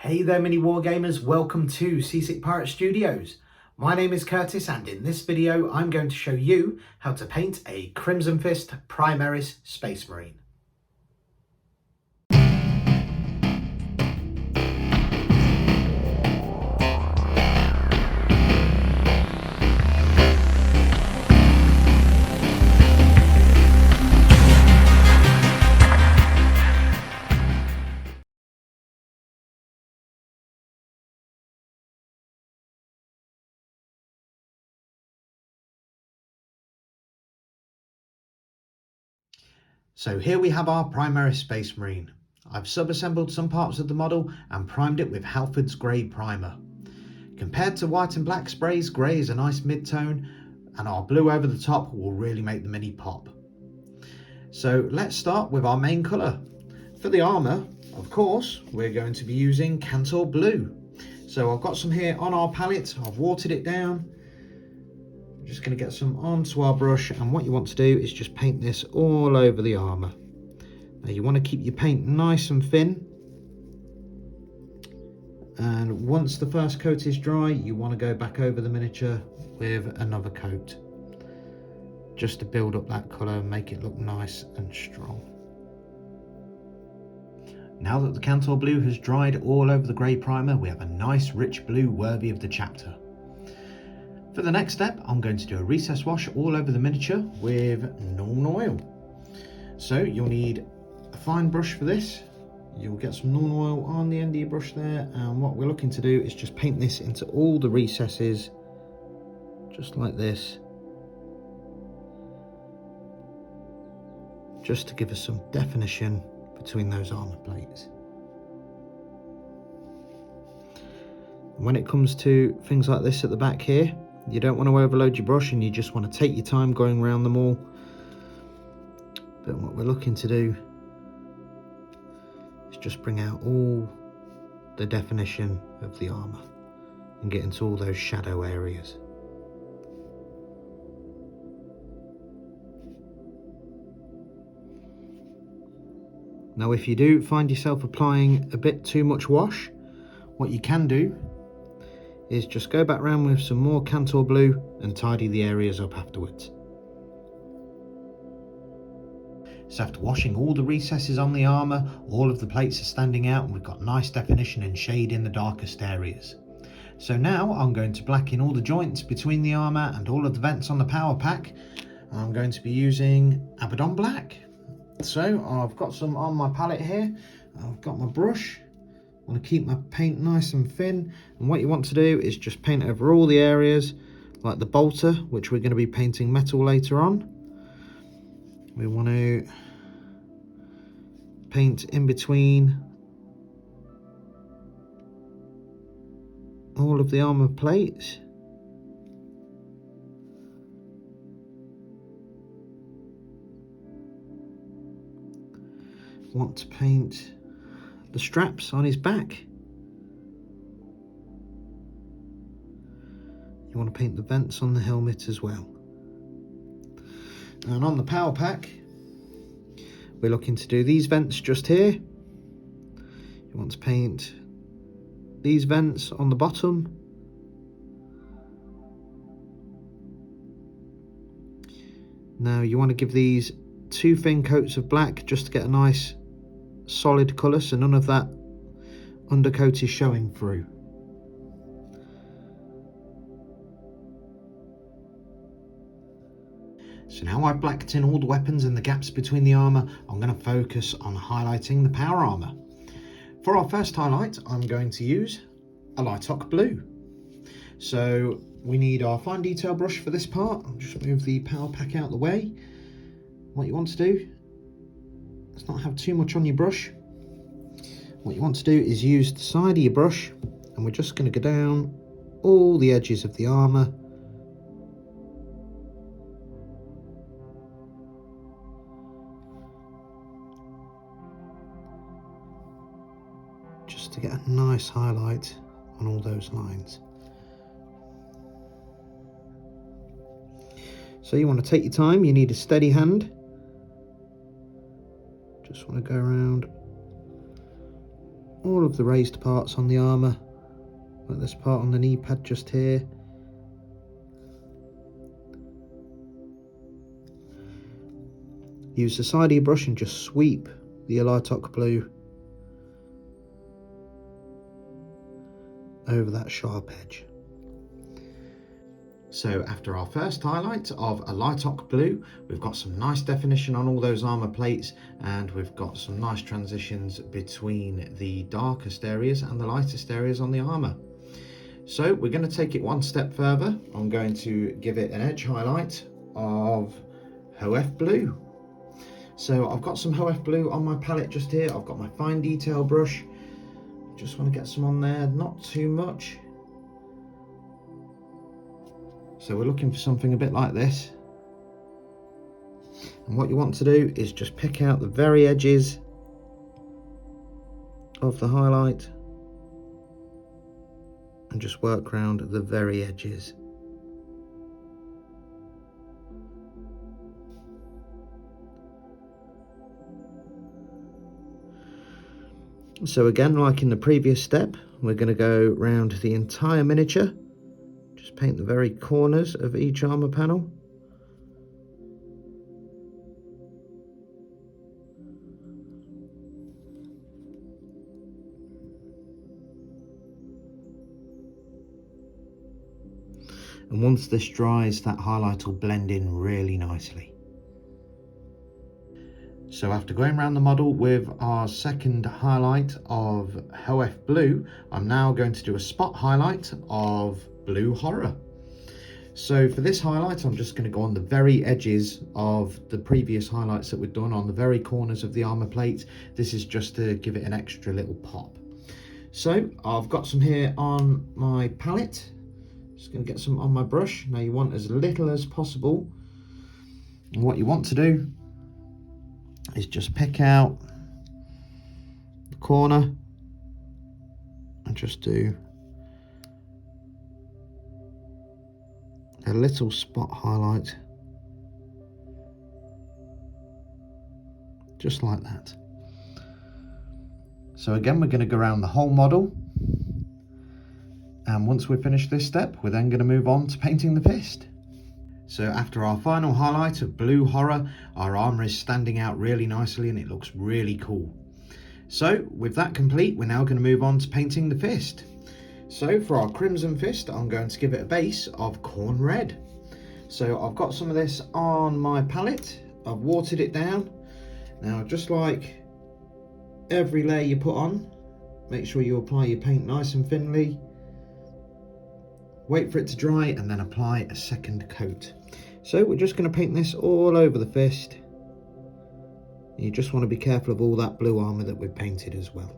Hey there mini wargamers, welcome to Seasick Pirate Studios. My name is Curtis and in this video I'm going to show you how to paint a Crimson Fist Primaris Space Marine. So here we have our Primaris Space Marine. I've sub-assembled some parts of the model and primed it with Halford's Grey Primer. Compared to white and black sprays, grey is a nice mid-tone and our blue over the top will really make the mini pop. So let's start with our main colour. For the armour, of course, we're going to be using Cantor Blue. So I've got some here on our palette, I've watered it down. I'm just going to get some onto our brush, and what you want to do is just paint this all over the armour. Now you want to keep your paint nice and thin, and once the first coat is dry you want to go back over the miniature with another coat just to build up that colour and make it look nice and strong. Now that the Cantor Blue has dried all over the grey primer, we have a nice rich blue worthy of the chapter. For the next step, I'm going to do a recess wash all over the miniature with Norman oil. So you'll need a fine brush for this. You'll get some Norman oil on the end of your brush there, and what we're looking to do is just paint this into all the recesses, just like this, just to give us some definition between those armour plates. When it comes to things like this at the back here, you don't want to overload your brush and you just want to take your time going around them all. But what we're looking to do is just bring out all the definition of the armour and get into all those shadow areas. Now if you do find yourself applying a bit too much wash, what you can do is just go back round with some more Cantor Blue and tidy the areas up afterwards. So after washing all the recesses on the armour, all of the plates are standing out and we've got nice definition and shade in the darkest areas. So now I'm going to blacken all the joints between the armour and all of the vents on the power pack. I'm going to be using Abaddon Black. So I've got some on my palette here, I've got my brush. I want to keep my paint nice and thin, and what you want to do is just paint over all the areas, like the bolter, which we're going to be painting metal later on. We want to paint in between all of the armour plates. Want to paint the straps on his back. You want to paint the vents on the helmet as well. And on the power pack, we're looking to do these vents just here. You want to paint these vents on the bottom. Now you want to give these 2 thin coats of black just to get a nice solid colour, so none of that undercoat is showing through. So now I've blacked in all the weapons and the gaps between the armour, I'm going to focus on highlighting the power armour. For our first highlight, I'm going to use a light oak blue. So we need our fine detail brush for this part. I'll just move the power pack out of the way. What you want to do, let's not have too much on your brush. What you want to do is use the side of your brush, and we're just going to go down all the edges of the armour. Just to get a nice highlight on all those lines. So you want to take your time, you need a steady hand. Just want to go around all of the raised parts on the armour, like this part on the knee pad just here. Use the side of your brush and just sweep the lilac blue over that sharp edge. So after our first highlight of a lilac blue, we've got some nice definition on all those armour plates, and we've got some nice transitions between the darkest areas and the lightest areas on the armour. So we're going to take it one step further. I'm going to give it an edge highlight of HOF blue. So I've got some HOF blue on my palette just here. I've got my fine detail brush. Just want to get some on there, not too much. So we're looking for something a bit like this. And what you want to do is just pick out the very edges of the highlight and just work around the very edges. So again, like in the previous step, we're going to go round the entire miniature. Just paint the very corners of each armour panel. And once this dries, that highlight will blend in really nicely. So after going around the model with our second highlight of HOF blue, I'm now going to do a spot highlight of blue horror. So for this highlight, I'm just going to go on the very edges of the previous highlights that we've done, on the very corners of the armour plate. This is just to give it an extra little pop. So I've got some here on my palette. Just going to get some on my brush. Now you want as little as possible. And what you want to do is just pick out the corner and just do a little spot highlight, just like that. So again, we're going to go around the whole model, and once we finish this step, we're then going to move on to painting the fist. So after our final highlight of blue horror, our armour is standing out really nicely and it looks really cool. So with that complete, we're now going to move on to painting the fist. So for our crimson fist, I'm going to give it a base of corn red. So I've got some of this on my palette. I've watered it down. Now, just like every layer you put on, make sure you apply your paint nice and thinly. Wait for it to dry and then apply a second coat. So we're just going to paint this all over the fist. You just want to be careful of all that blue armour that we've painted as well.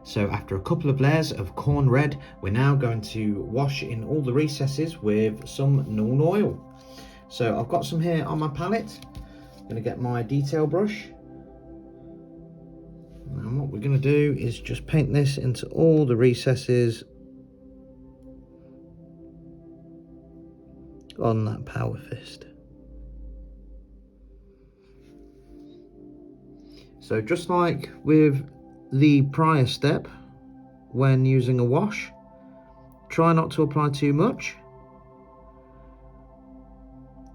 So after a couple of layers of corn red, we're now going to wash in all the recesses with some Nuln oil. So I've got some here on my palette. I'm going to get my detail brush. And what we're going to do is just paint this into all the recesses on that power fist. So just like with the prior step, when using a wash, try not to apply too much.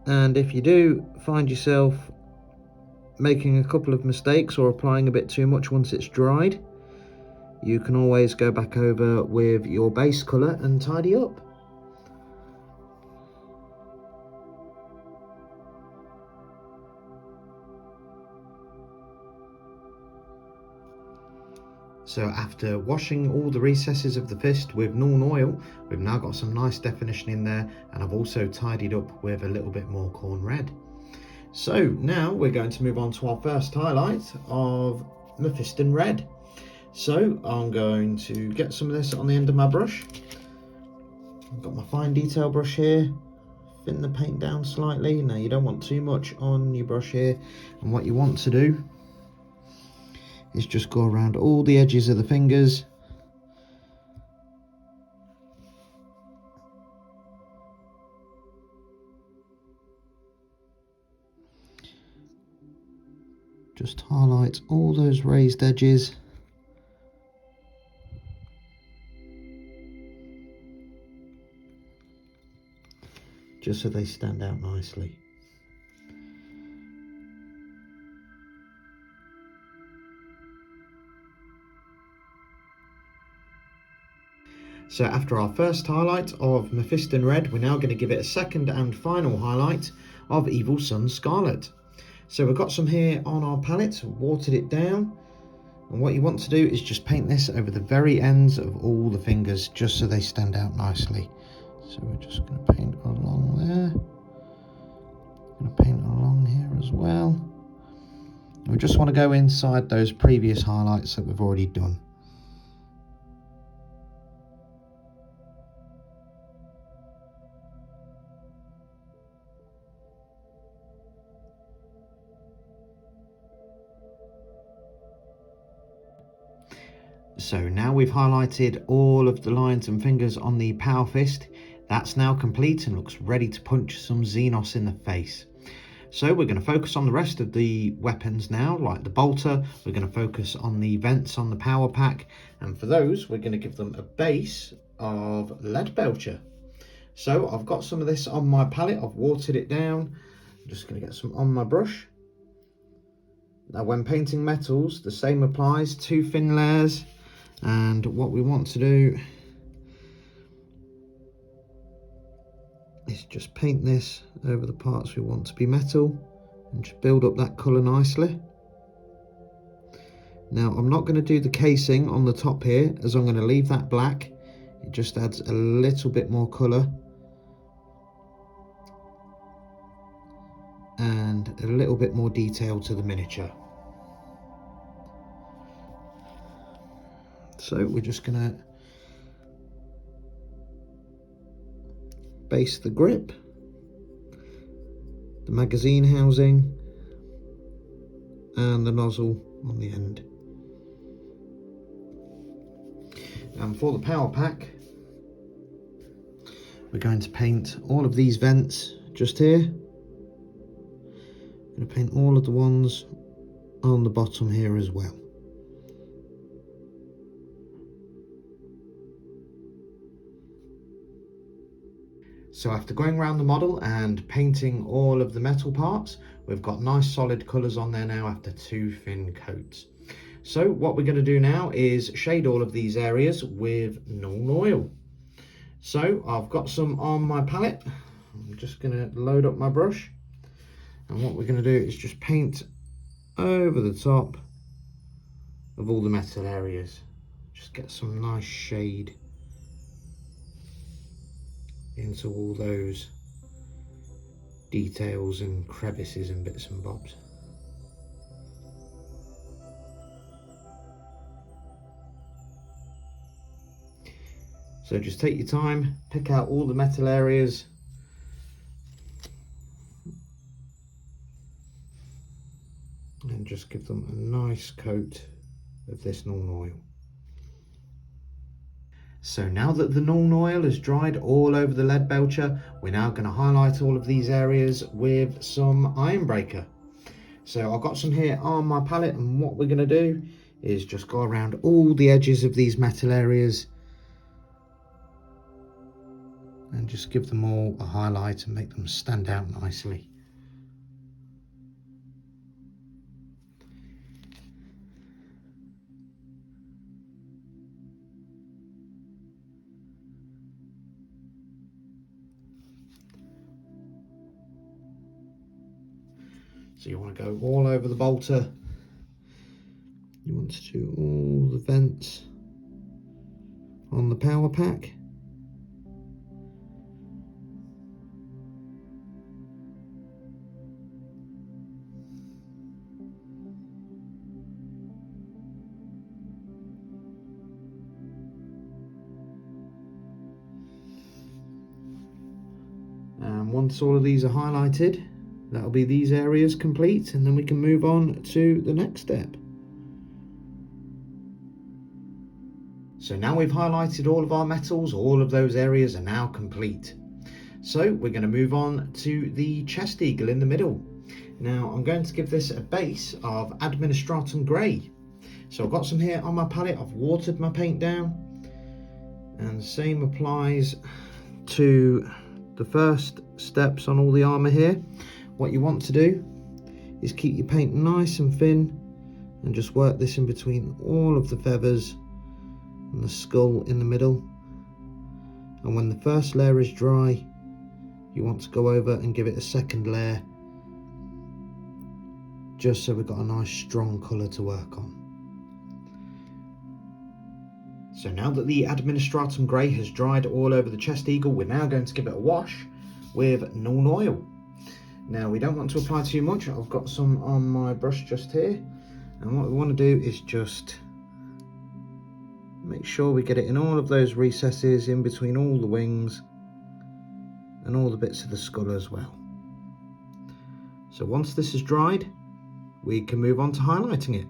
And if you do find yourself making a couple of mistakes or applying a bit too much once it's dried, you can always go back over with your base colour and tidy up. So after washing all the recesses of the fist with Nuln oil, we've now got some nice definition in there, and I've also tidied up with a little bit more corn red. So now we're going to move on to our first highlight of Mephiston red. So I'm going to get some of this on the end of my brush. I've got my fine detail brush here, thin the paint down slightly. Now you don't want too much on your brush here, and what you want to do is just go around all the edges of the fingers. just highlight all those raised edges. Just so they stand out nicely. So after our first highlight of Mephiston Red, we're now going to give it a second and final highlight of Evil Sun Scarlet. So we've got some here on our palette, watered it down, and what you want to do is just paint this over the very ends of all the fingers, just so they stand out nicely. So we're just going to paint along there, going to paint along here as well. We just want to go inside those previous highlights that we've already done. So now we've highlighted all of the lines and fingers on the Power Fist. That's now complete and looks ready to punch some Xenos in the face. So we're going to focus on the rest of the weapons now, like the bolter. We're going to focus on the vents on the power pack, and for those we're going to give them a base of lead belcher. So I've got some of this on my palette, I've watered it down. I'm just going to get some on my brush. Now when painting metals, the same applies, 2 thin layers. And what we want to do is just paint this over the parts we want to be metal and just build up that colour nicely. Now I'm not going to do the casing on the top here, as I'm going to leave that black. It just adds a little bit more colour and a little bit more detail to the miniature. So we're just going to base the grip, the magazine housing, and the nozzle on the end. And for the power pack, we're going to paint all of these vents just here. I'm going to paint all of the ones on the bottom here as well. So after going around the model and painting all of the metal parts, we've got nice solid colours on there now after 2 thin coats. So what we're going to do now is shade all of these areas with Nuln Oil. So I've got some on my palette. I'm just going to load up my brush, and what we're going to do is just paint over the top of all the metal areas. Just get some nice shade into all those details and crevices and bits and bobs. So just take your time, pick out all the metal areas and just give them a nice coat of this Nuln Oil. So now that the Nuln Oil has dried all over the lead belcher, we're now going to highlight all of these areas with some Ironbreaker. So I've got some here on my palette, and what we're going to do is just go around all the edges of these metal areas and just give them all a highlight and make them stand out nicely. So you want to go all over the bolter. You want to do all the vents on the power pack. And once all of these are highlighted, that'll be these areas complete, and then we can move on to the next step. So now we've highlighted all of our metals, all of those areas are now complete. So we're going to move on to the chest eagle in the middle. Now I'm going to give this a base of administratum grey. So I've got some here on my palette. I've watered my paint down, and the same applies to the first steps on all the armour here. What you want to do is keep your paint nice and thin and just work this in between all of the feathers and the skull in the middle. And when the first layer is dry, you want to go over and give it a second layer, just so we've got a nice strong colour to work on. So now that the administratum grey has dried all over the chest eagle, we're now going to give it a wash with Nuln Oil. Now we don't want to apply too much. I've got some on my brush just here, and what we want to do is just make sure we get it in all of those recesses, in between all the wings and all the bits of the skull as well. So once this is dried, we can move on to highlighting it.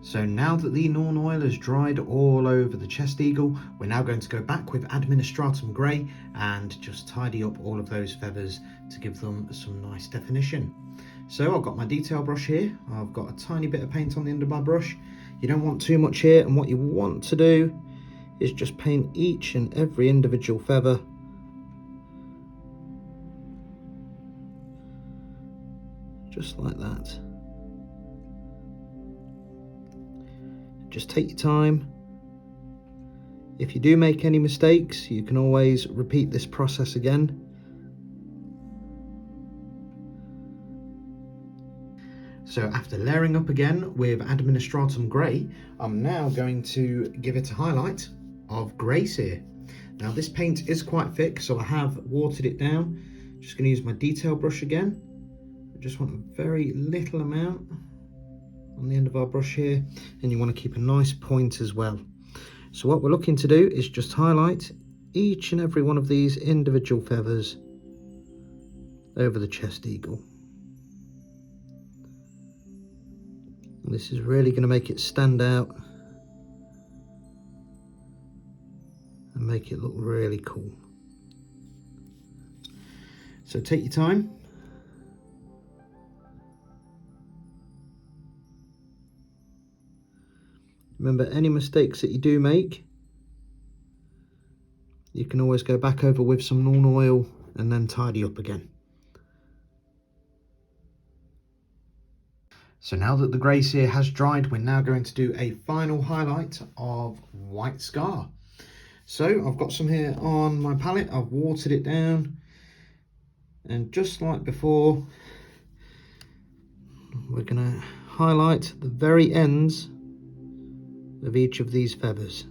So now that the Nuln Oil has dried all over the chest eagle, we're now going to go back with administratum grey and just tidy up all of those feathers to give them some nice definition. So I've got my detail brush here. I've got a tiny bit of paint on the end of my brush. You don't want too much here, and what you want to do is just paint each and every individual feather just like that. Just take your time. If you do make any mistakes, you can always repeat this process again. So after layering up again with administratum grey, I'm now going to give it a highlight of grey sear. Now this paint is quite thick, so I have watered it down. Just going to use my detail brush again. I just want a very little amount on the end of our brush here, and you want to keep a nice point as well. So what we're looking to do is just highlight each and every one of these individual feathers over the chest eagle. And this is really going to make it stand out and make it look really cool. So take your time. Remember, any mistakes that you do make, you can always go back over with some Nuln Oil and then tidy up again. So now that the grey sear has dried, we're now going to do a final highlight of white scar. So I've got some here on my palette. I've watered it down, and just like before, we're going to highlight the very ends of each of these feathers,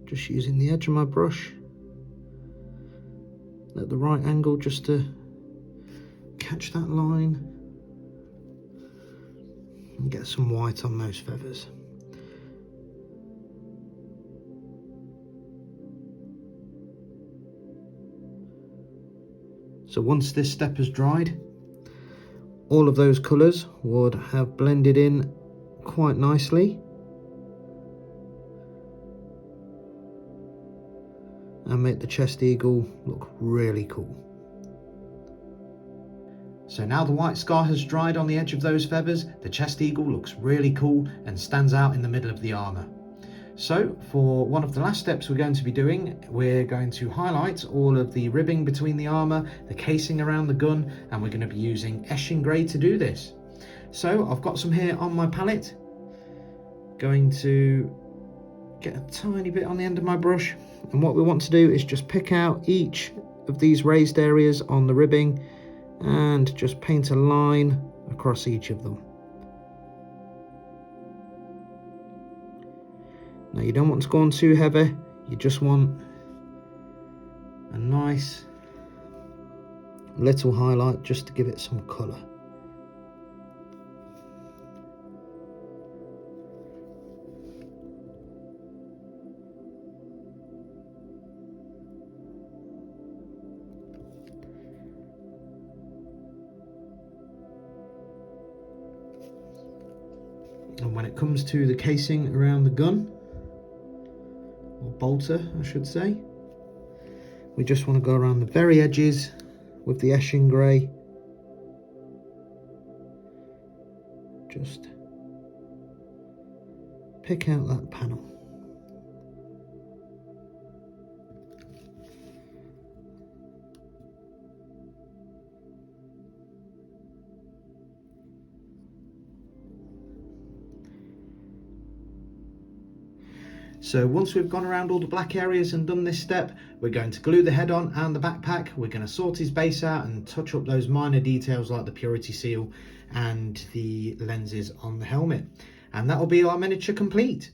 just using the edge of my brush at the right angle just to catch that line and get some white on those feathers. So once this step has dried, all of those colours would have blended in quite nicely, and make the chest eagle look really cool. So now the white scar has dried on the edge of those feathers, the chest eagle looks really cool and stands out in the middle of the armour. So for one of the last steps we're going to be doing, we're going to highlight all of the ribbing between the armour, the casing around the gun, and we're going to be using Esching Grey to do this. So I've got some here on my palette. Going to get a tiny bit on the end of my brush, and what we want to do is just pick out each of these raised areas on the ribbing and just paint a line across each of them. Now you don't want to go on too heavy, you just want a nice little highlight just to give it some colour. And when it comes to the casing around the gun, or bolter I should say, We just want to go around the very edges with the Eshin grey. Just pick out that panel. So once we've gone around all the black areas and done this step, we're going to glue the head on and the backpack. We're going to sort his base out and touch up those minor details like the purity seal and the lenses on the helmet. And that will be our miniature complete.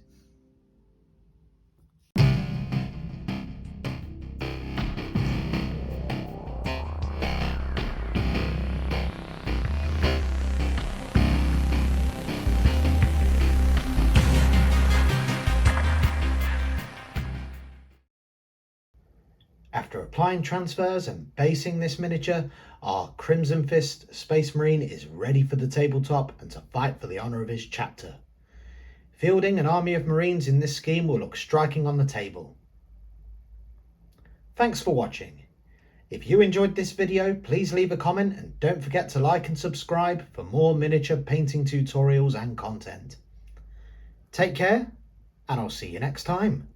After applying transfers and basing this miniature, our Crimson Fist Space Marine is ready for the tabletop and to fight for the honour of his chapter. Fielding an army of Marines in this scheme will look striking on the table. Thanks for watching. If you enjoyed this video, please leave a comment and don't forget to like and subscribe for more miniature painting tutorials and content. Take care, and I'll see you next time.